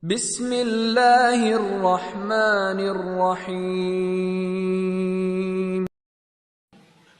Bismillahirrahmanirrahim.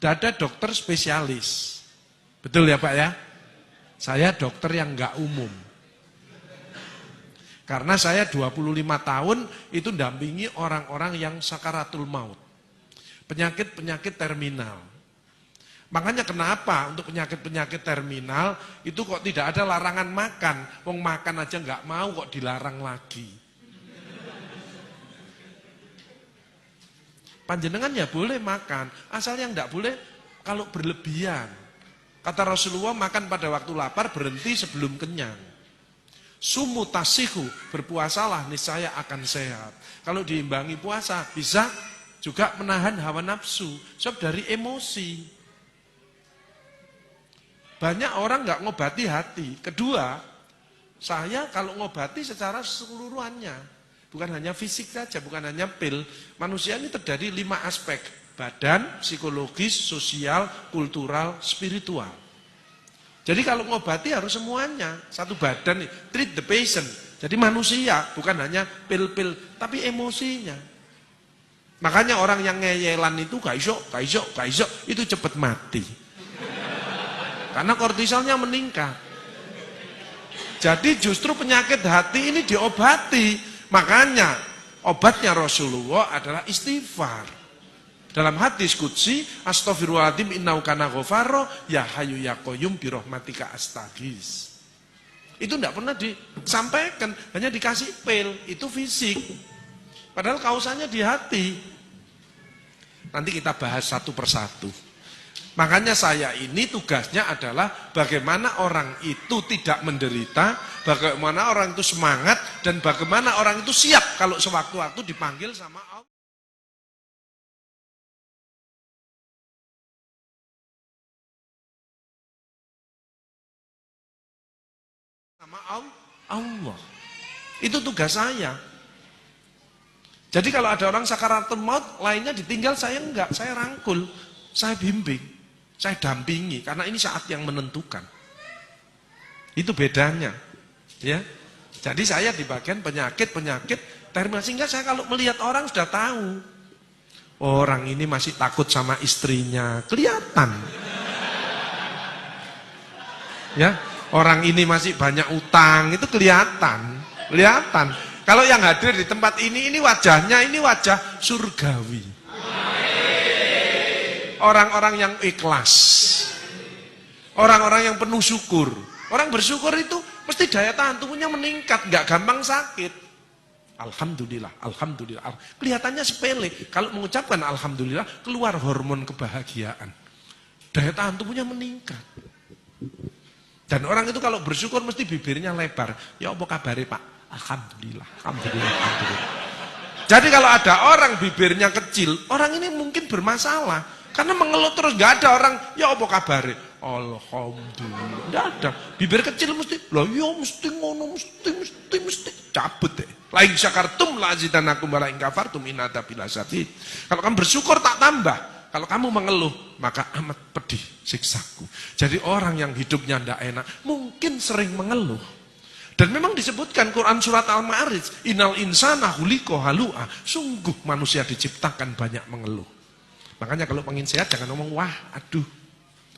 Ada dokter spesialis. Betul ya Pak ya? Saya dokter yang enggak umum. Karena saya 25 tahun itu dampingi orang-orang yang sakaratul maut. Penyakit-penyakit terminal. Makanya kenapa untuk penyakit-penyakit terminal itu kok tidak ada larangan makan. Wong makan aja enggak mau kok dilarang lagi. Panjenengan ya boleh makan, asal yang enggak boleh kalau berlebihan. Kata Rasulullah, makan pada waktu lapar, berhenti sebelum kenyang. Sumu tasihu, berpuasalah niscaya akan sehat. Kalau diimbangi puasa, bisa juga menahan hawa nafsu, sebab dari emosi. Banyak orang nggak ngobati hati. Kedua, saya kalau ngobati secara keseluruhannya. Bukan hanya fisik saja, bukan hanya pil. Manusia ini terjadi 5 aspek. Badan, psikologis, sosial, kultural, spiritual. Jadi kalau ngobati harus semuanya. Satu badan, treat the patient. Jadi manusia, bukan hanya pil-pil, tapi emosinya. Makanya orang yang ngeyelan itu gak iso, itu cepat mati. Karena kortisolnya meningkat. Jadi justru penyakit hati ini diobati. Makanya obatnya Rasulullah adalah istighfar. Dalam hadis qudsi, astaghfirullahaladzim innahu kana ghafarra ya hayyu ya qayyum bi rahmatika astaghis. Itu enggak pernah disampaikan, hanya dikasih pil, itu fisik. Padahal kausanya di hati. Nanti kita bahas satu persatu. Makanya saya ini tugasnya adalah bagaimana orang itu tidak menderita, bagaimana orang itu semangat, dan bagaimana orang itu siap kalau sewaktu-waktu dipanggil sama Allah. Sama Allah. Itu tugas saya. Jadi kalau ada orang sakaratul maut, lainnya ditinggal, saya enggak, saya rangkul, saya bimbing. Saya dampingi, karena ini saat yang menentukan. Itu bedanya. Ya. Jadi saya di bagian penyakit terminal, sehingga saya kalau melihat orang sudah tahu. Orang ini masih takut sama istrinya, kelihatan. Ya, orang ini masih banyak utang, itu kelihatan. Kalau yang hadir di tempat ini wajahnya, ini wajah surgawi. Orang-orang yang ikhlas, orang-orang yang penuh syukur. Orang bersyukur itu mesti daya tahan tubuhnya meningkat, nggak gampang sakit. Alhamdulillah. Kelihatannya sepele. Kalau mengucapkan alhamdulillah, keluar hormon kebahagiaan. Daya tahan tubuhnya meningkat. Dan orang itu kalau bersyukur mesti bibirnya lebar. Ya apa kabarnya Pak? Alhamdulillah. Jadi kalau ada orang bibirnya kecil, orang ini mungkin bermasalah. Karena mengeluh terus, gak ada orang, ya apa kabarnya? Alhamdulillah, gak ada. Bibir kecil mesti, lah ya mesti ngono, mesti cabut deh. Lain syakartum la azidanakum wa la in kafartum inna adzabi lasyadid. Kalau kamu bersyukur tak tambah. Kalau kamu mengeluh, maka amat pedih siksaku. Jadi orang yang hidupnya ndak enak, mungkin sering mengeluh. Dan memang disebutkan Quran surat Al-Ma'arij, innal insana khuliqa halu'a. Sungguh manusia diciptakan banyak mengeluh. Makanya kalau pengen sehat jangan ngomong wah, aduh,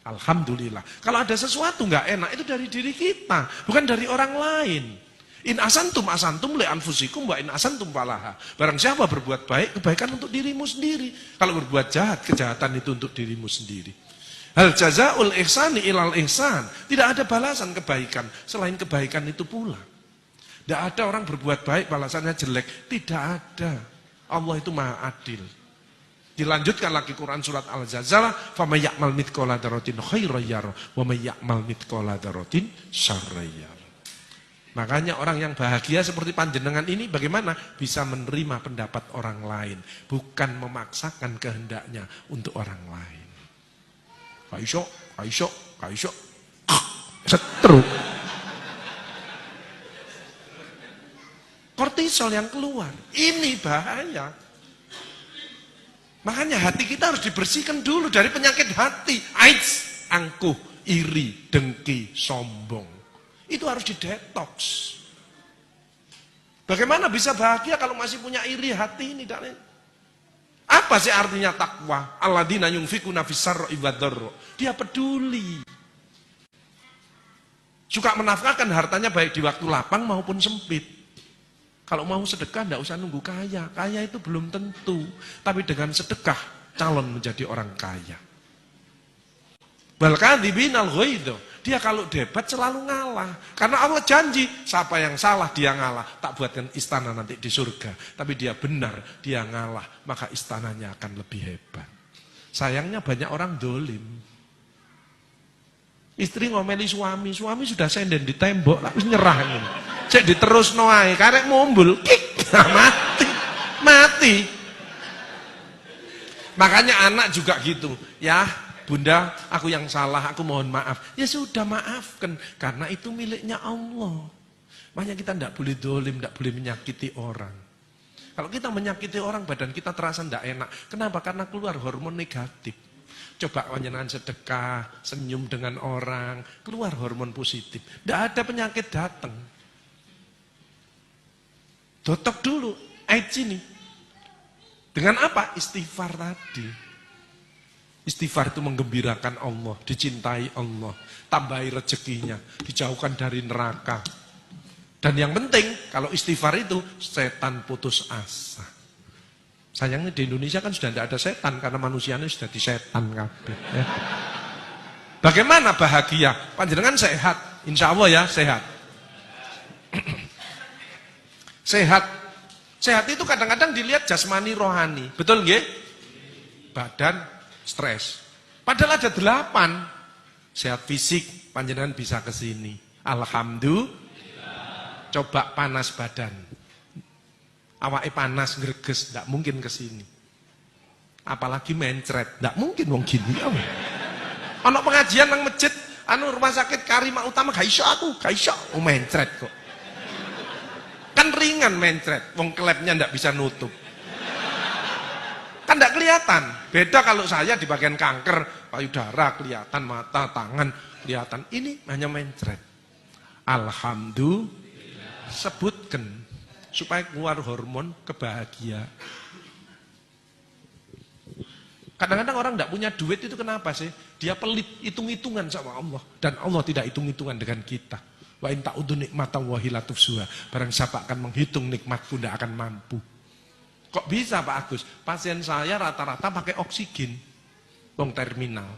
alhamdulillah. Kalau ada sesuatu nggak enak itu dari diri kita, bukan dari orang lain. In asantum li anfusikum wa in asantum falaha. Barang siapa berbuat baik, kebaikan untuk dirimu sendiri. Kalau berbuat jahat, kejahatan itu untuk dirimu sendiri. Hal jazaul ihsani ilal ihsan. Tidak ada balasan kebaikan selain kebaikan itu pula. Tidak ada orang berbuat baik balasannya jelek. Tidak ada. Allah itu maha adil. Dilanjutkan lagi Quran surat Al-Zalzalah, "Faman ya'mal mithqala dzarratin khairan yarah, wa may ya'mal mithqala dzarratin syarran yarah." Makanya orang yang bahagia seperti panjenengan ini bagaimana? Bisa menerima pendapat orang lain, bukan memaksakan kehendaknya untuk orang lain. Kaiso, setruk. Kortisol yang keluar, ini bahaya. Makanya hati kita harus dibersihkan dulu dari penyakit hati. AIDS, angkuh, iri, dengki, sombong. Itu harus didetoks. Bagaimana bisa bahagia kalau masih punya iri hati ini? Apa sih artinya takwa? Alladzina yunfikuna fis-sarra'i wad-dharra. Dia peduli. Suka menafkahkan hartanya baik di waktu lapang maupun sempit. Kalau mau sedekah tidak usah nunggu kaya. Kaya itu belum tentu. Tapi dengan sedekah calon menjadi orang kaya. Wal kadzibinal ghaidz. Dia kalau debat selalu ngalah. Karena Allah janji, siapa yang salah dia ngalah. Tak buatkan istana nanti di surga. Tapi dia benar, dia ngalah. Maka istananya akan lebih hebat. Sayangnya banyak orang dolim. Istri ngomeli suami sudah senden di tembok, tak nyerah ini. Cek diterus noai, karek mumbul, kik, mati. Makanya anak juga gitu, ya. Bunda, aku yang salah, aku mohon maaf. Ya sudah, maafkan. Karena itu miliknya Allah. Makanya kita tidak boleh dolim, tidak boleh menyakiti orang. Kalau kita menyakiti orang, badan kita terasa tidak enak. Kenapa? Karena keluar hormon negatif. Coba panjenengan sedekah, senyum dengan orang, keluar hormon positif. Tidak ada penyakit datang. Dotok dulu, AIDS ini. Dengan apa? Istighfar tadi. Istighfar itu menggembirakan Allah, dicintai Allah, tambahi rezekinya, dijauhkan dari neraka. Dan yang penting, kalau istighfar itu, setan putus asa. Sayangnya di Indonesia kan sudah tidak ada setan, karena manusianya sudah disetan kabeh. Ya. Bagaimana bahagia? Panjenengan sehat, insya Allah ya sehat. Sehat. Sehat itu kadang-kadang dilihat jasmani rohani, betul nggih? Badan stres. Padahal ada 8. Sehat fisik, panjenengan bisa ke sini. Alhamdulillah. Coba panas badan. Awake panas greges, enggak mungkin ke sini. Apalagi mencret, enggak mungkin wong gini. Ana pengajian nang masjid, rumah sakit Karima Utama gak iso aku, gak iso. Mencret kok. Kan ringan mencret, wong klepnya enggak bisa nutup. Kan tidak kelihatan. Beda kalau saya di bagian kanker, payudara kelihatan, mata, tangan kelihatan. Ini hanya mencret. Alhamdulillah. Sebutkan supaya keluar hormon kebahagiaan. Kadang-kadang orang tidak punya duit itu kenapa sih? Dia pelit, hitung-hitungan sama Allah. Dan Allah tidak hitung-hitungan dengan kita. Wa in ta'udu nikmatallahi la tuhsuha. Barang siapa akan menghitung nikmatku tidak akan mampu. Kok bisa Pak Agus? Pasien saya rata-rata pakai oksigen. Wong terminal.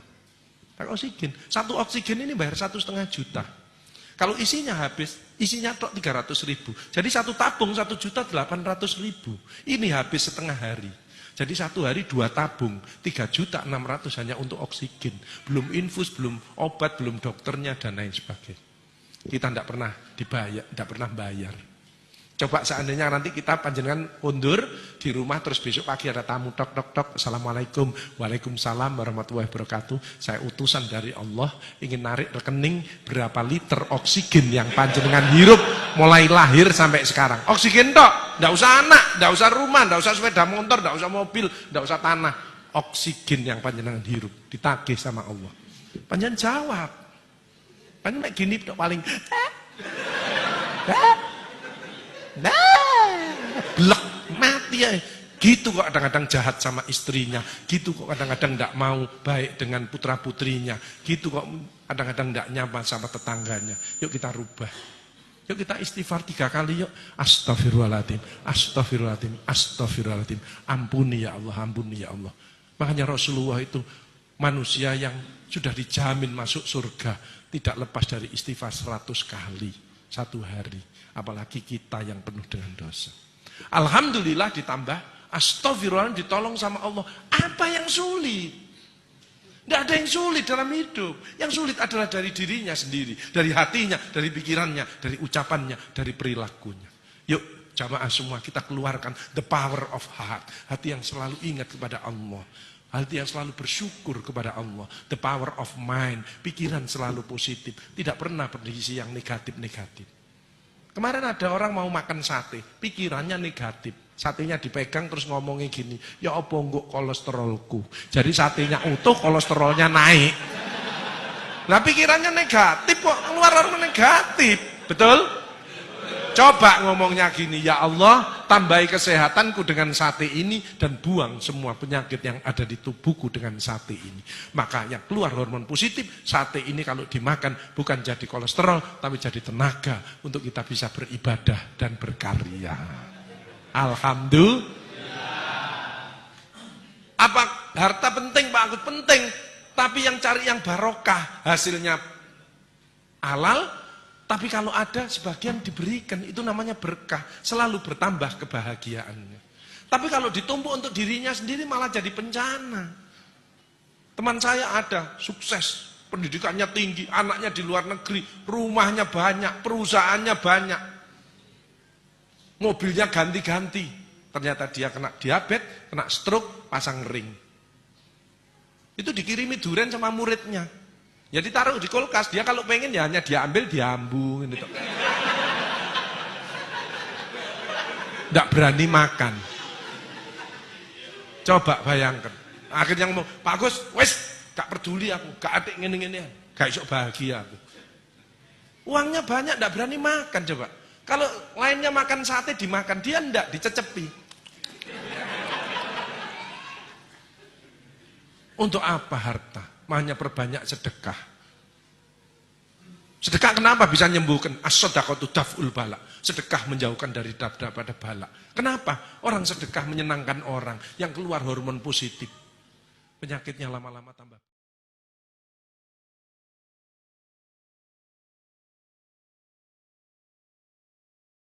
Pakai oksigen. Satu oksigen ini bayar 1,5 juta. Kalau isinya habis, isinya tok 300.000. Jadi satu tabung 1.800.000. Ini habis setengah hari. Jadi satu hari 2 tabung, 3.600.000 hanya untuk oksigen. Belum infus, belum obat, belum dokternya dan lain sebagainya. Kita tidak pernah dibayar, tidak pernah bayar. Coba seandainya nanti kita panjenengan undur di rumah terus besok pagi ada tamu tok. Assalamualaikum, waalaikumsalam warahmatullahi wabarakatuh. Saya utusan dari Allah ingin narik rekening berapa liter oksigen yang panjenengan hirup mulai lahir sampai sekarang. Oksigen tok, enggak usah anak, enggak usah rumah, enggak usah sepeda motor, enggak usah mobil, enggak usah tanah. Oksigen yang panjenengan hirup ditagih sama Allah. Panjenengan jawab. Panjenengan gini tok paling blek mati ya. Gitu kok kadang-kadang jahat sama istrinya, gitu kok kadang-kadang tidak mau baik dengan putra putrinya, gitu kok kadang-kadang tidak nyaman sama tetangganya. Yuk kita rubah, yuk kita istighfar 3 kali yuk. Astagfirullahaladzim, astagfirullahaladzim, astagfirullahaladzim. Ampuni ya Allah, ampuni ya Allah. Makanya Rasulullah itu manusia yang sudah dijamin masuk surga, tidak lepas dari istighfar 100 kali satu hari. Apalagi kita yang penuh dengan dosa. Alhamdulillah ditambah astagfirullah, ditolong sama Allah. Apa yang sulit? Tidak ada yang sulit dalam hidup. Yang sulit adalah dari dirinya sendiri, dari hatinya, dari pikirannya, dari ucapannya, dari perilakunya. Yuk jamaah semua kita keluarkan the power of heart. Hati yang selalu ingat kepada Allah. Hati yang selalu bersyukur kepada Allah. The power of mind. Pikiran selalu positif. Tidak pernah berisi yang negatif-negatif. Kemarin ada orang mau makan sate, pikirannya negatif. Satenya dipegang terus ngomongnya gini, ya apa enggak kolesterolku. Jadi satenya utuh, kolesterolnya naik. Nah pikirannya negatif kok, keluar orang negatif. Betul? Coba ngomongnya gini, ya Allah, tambahi kesehatanku dengan sate ini dan buang semua penyakit yang ada di tubuhku dengan sate ini. Makanya keluar hormon positif, sate ini kalau dimakan bukan jadi kolesterol, tapi jadi tenaga untuk kita bisa beribadah dan berkarya. Alhamdulillah. Apa harta penting Pak Agus? Penting, tapi yang cari yang barokah, hasilnya halal. Tapi kalau ada sebagian diberikan, itu namanya berkah, selalu bertambah kebahagiaannya. Tapi kalau ditumpuk untuk dirinya sendiri malah jadi bencana. Teman saya ada, sukses, pendidikannya tinggi, anaknya di luar negeri, rumahnya banyak, perusahaannya banyak, mobilnya ganti-ganti. Ternyata dia kena diabetes, kena stroke, pasang ring. Itu dikirimi durian sama muridnya. Ya ditaruh di kulkas, dia kalau pengen ya hanya dia ambil, diambung gitu. Nggak berani makan. Coba bayangkan. Akhirnya ngomong, Pak Agus, wes gak peduli aku, gak atik ngene-ngene, gak iso bahagia aku. Uangnya banyak, nggak berani makan coba. Kalau lainnya makan sate dimakan, dia ndak dicecepi. Untuk apa harta? Hanya perbanyak sedekah. Sedekah kenapa bisa menyembuhkan? As-shadaqatu daf'ul bala. Sedekah menjauhkan dari daripada bala. Kenapa? Orang sedekah menyenangkan orang yang keluar hormon positif. Penyakitnya lama-lama tambah.